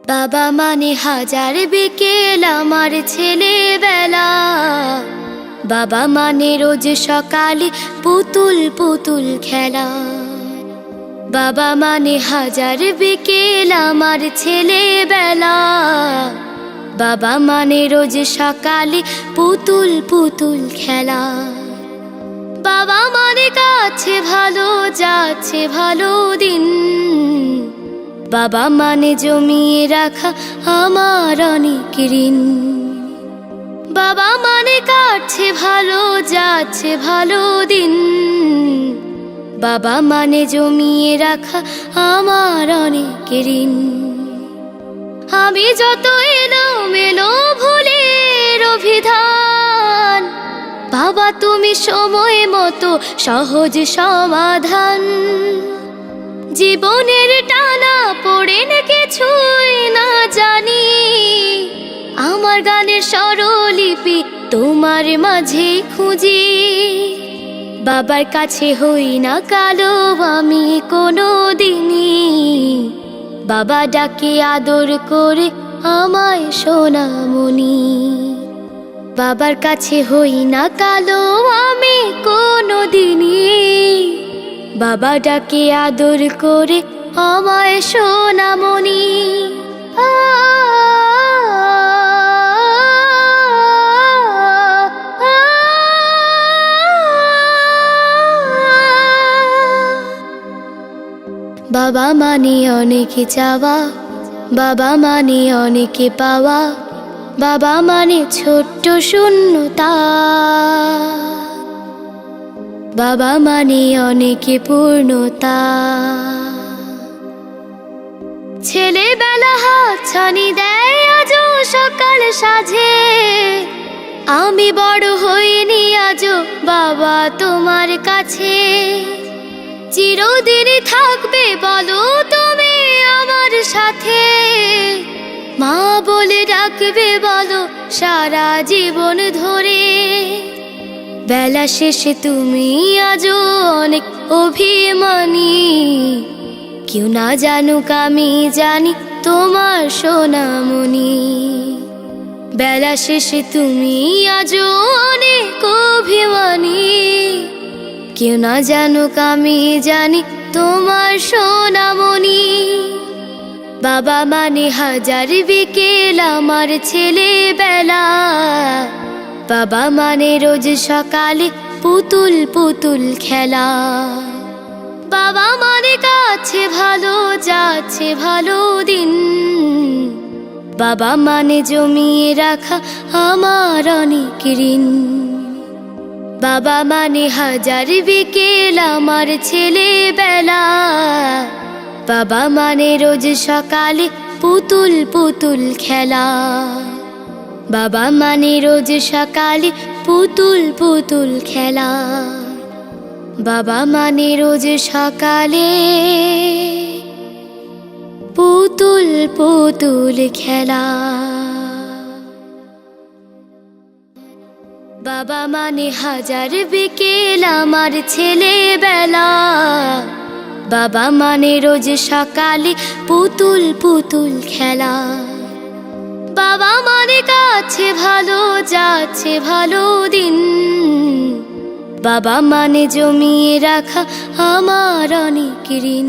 বাবা মানে হাজার বিকেল আমার ছেলেবেলা। বাবা মানে রোজ সকালে পুতুল পুতুল খেলা। বাবা মানে হাজার বিকেল আমার ছেলেবেলা। বাবা মানে রোজ সকালে পুতুল পুতুল খেলা। বাবা মানে কাছে ভালো যাচ্ছে ভালো দিন। বাবা মানে জমিয়ে রাখা আমার অনেক ঋণ। বাবা মানে কাটছে ভালো যাচ্ছে ভালো দিন। বাবা মানে জমিয়ে রাখা আমার অনেক ঋণ। আমি যত এলোমেলো ভুলের অভিধান, বাবা তুমি সময় মতো সহজ সমাধান। জীবনের টানা পড়ে না কিছুই না জানি, আমার গানের স্বরলিপি তোমার মাঝে খুঁজি। বাবার কাছে হই না কালো আমি কোনো দিনই, বাবা ডাকে আদর করে আমায় সোনামণি। বাবার কাছে হই না কালো আমি কোনো দিনই, বাবা ডাকে আদর করে আমায় সোনামণি। বাবা মানে অনেক চাওয়া, বাবা মানে অনেক পাওয়া। বাবা মানে ছোট্ট শূন্যতা, বাবা মানে অনেক পূর্ণতা। ছেলেবেলা হাত ছানি দেয় আজও সকাল সাজে। আমি বড় হইনি আজও বাবা তোমার কাছে। চিরদিনই থাকবে বলো তুমি আমার সাথে, মা বলে ডাকবে বলো সারা জীবন ধরে। বেলা শেষে তুমি আজও অনেক অভিমানী, কেউ না জানুক আমি জানি তোমার সোনামণি। বেলা শেষে তুমি আজও অনেক অভিমানী, কেউ না জানুক আমি জানি তোমার সোনামণি। বাবা মানে হাজার বিকেল আমার ছেলেবেলা। বাবা মানে রোজ সকালে পুতুল পুতুল খেলা। বাবা মানে কাছে ভালো যাচ্ছে ভালো দিন। বাবা মানে জমিয়ে রাখা আমার অনেক ঋণ। বাবা মানে হাজার বিকেল আমার ছেলেবেলা। বাবা মানে রোজ সকালে পুতুল পুতুল খেলা। বাবা মানে রোজ সকালে পুতুল পুতুল খেলা। বাবা মানে রোজ সকালে পুতুল পুতুল খেলা। বাবা মানে হাজার বিকেল আমার ছেলেবেলা। বাবা মানে রোজ সকালে পুতুল পুতুল খেলা। বাবা মানে কাছে ভালো যাচ্ছে ভালো দিন। বাবা মানে জমিয়ে রাখা আমার অনেক ঋণ।